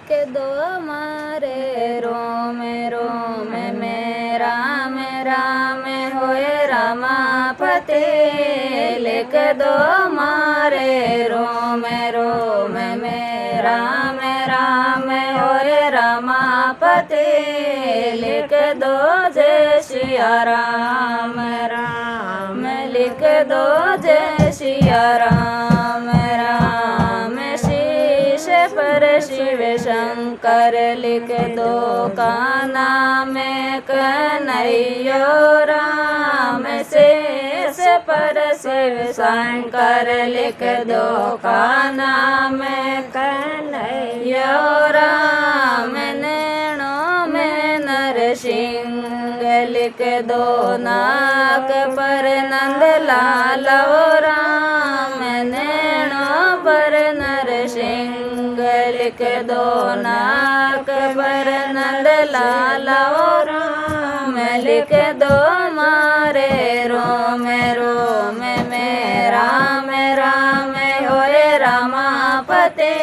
लिख दो मारे रोम रोम में राम राम होए रमापते। लिख दो मारे रोम रोम में राम राम होए रमापते। लिख दो जय सिया राम राम लिख दो जय सिया राम राम। शीश पर शिव शंकर लिख दो का नाम कन्हैया राम। शेष पर शिव शंकर लिख दो का नाम कन्हैया राम। नैनों में नरसिंह लिख दो नाक पर नंद लाल राम। नैनों पर नरसिंह लिख दो नाक पर नंद लाल राम। लिख दो मारे रोम रोम में राम राम होए रमापते।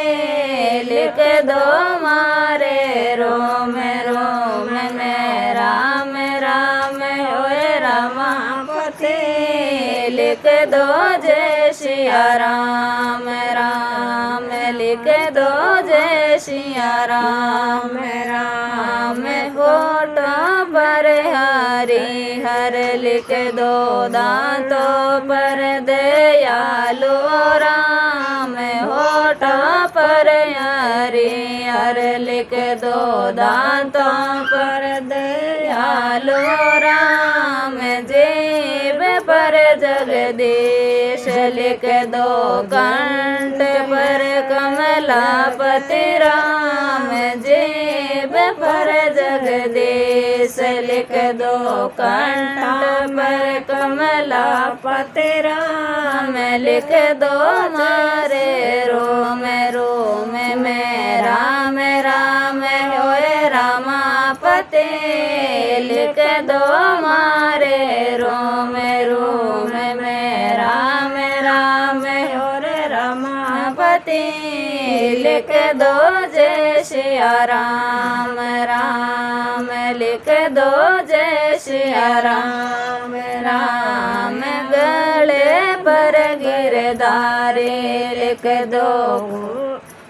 लिख दो मारे रोम रोम में राम राम होए रमापते। लिख दो जय सिया राम राम लिख दो जय सिया राम राम। होठों पर हरि हर लिख दो दांतों पर दयालु राम। होठों पर हरि हर लिख दो दांतों पर दयालु राम। जीभ पर जगदीश लिख दो कंठ पर कमलापति राम। जीभ पर जगदीश लिख दो कंठ पर कमलापति राम। लिख दो मारे रोम रोम में राम राम होए रमापते। लिख दो मारे रोम रोम में राम राम होए रमापते। लिख दो जय सिया राम राम लिख दो जय सिया राम राम। गले पर गिरधारी लिख दो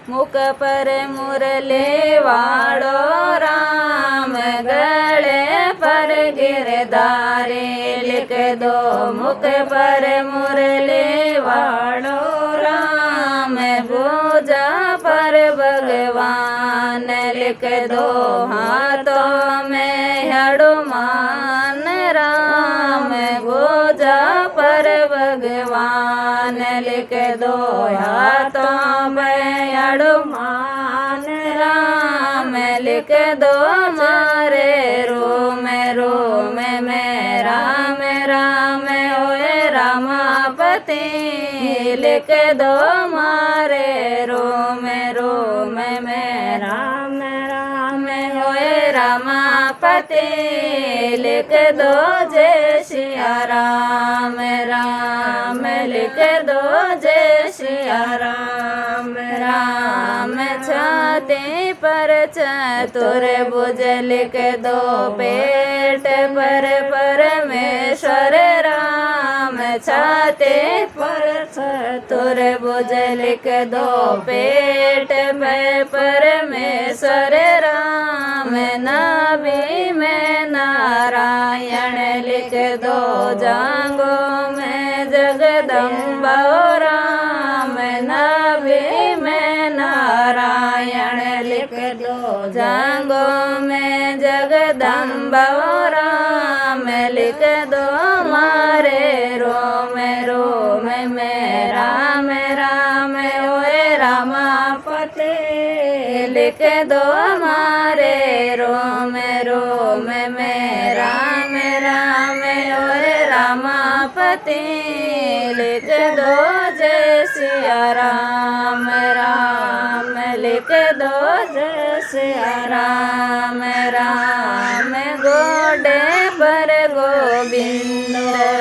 मुख पर मुरली वाड़ो राम। गले पर गिरधारी लिख दो मुख पर मुरली वाड़ो राम। पूजा पर भगवान लिख दो हाथों में हनुमान राम। पूजा पर भगवान लिख दो हाथों में हनुमान राम। लिख दो मारे रोम रोम में राम राम होए रमापते। लिख दो मारे रोम रोम में राम राम होए रमापते। लिख दो जय सिया राम राम लिख दो जय सिया राम राम। छाती पर चतुर्भुज लिख दो पेट पर परमेश्वर राम। छाती पर चतुर्भुज लिख दो पेट में परमेश्वर राम। नाभि में नारायण लिख दो जांघों में जगदम्बा राम। नाभि में नारायण लिख दो जांघों में जगदम्बा राम। लिख दो मारे रोम रोम में राम राम होए रमापते। लिख दो मारे रोम रोम में राम राम होए रमापते। लिख दो जय सिया राम राम लिख दो जय सिया राम राम। गोडे पर गोविंद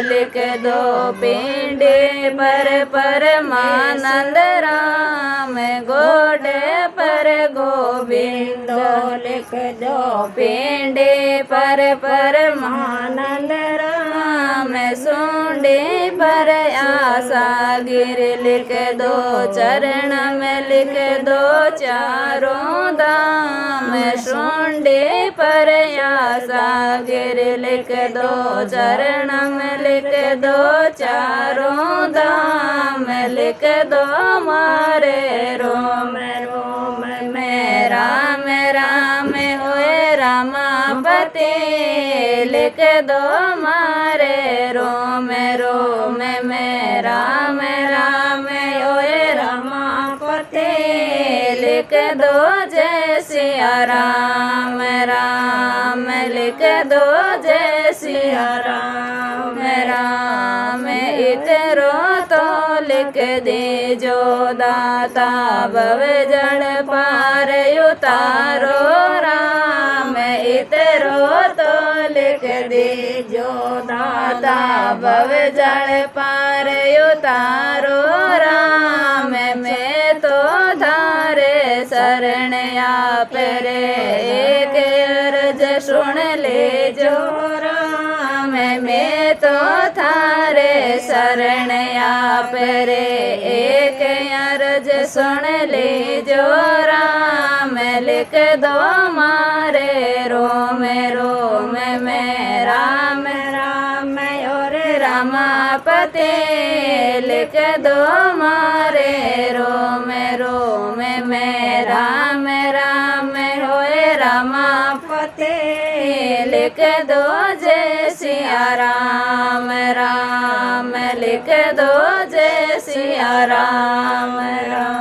लिख दो पिंडे पर परमानंद राम। गोडे पर गो गोविंदो लिख दो पिंडे पर परमानंद राम सुंडे पर आशा गिर लिख दो चरण में लिख दो चारों धाम सुंडे पर आशा गिर लिख दो चरण में लिख दो चारों धाम लिख दो मारे रोम रोम में राम राम होए रमापति लिख दो मारे रोम रोम में राम राम होए रमापति लिख दो जय सिया राम राम लिख दो जय सिया राम राम इतरो तो लिख दे जो दाता भव जड़ पार उतारो राम इतरो तो लिख दे जो दाता भव जड़ पार उतारो राम मैं तो धारे शरण आप रे एक अर्ज सुन ले जो राम मैं तो थारे शरण आप रे एक अर्ज सुन ले जो राम लिख दो मारे रोम रोम में राम राम और रमापति लिख दो मारे रोम रोम में राम राम होए रमापति लिख दो जय सिया राम राम लिख दो जय सिया राम राम।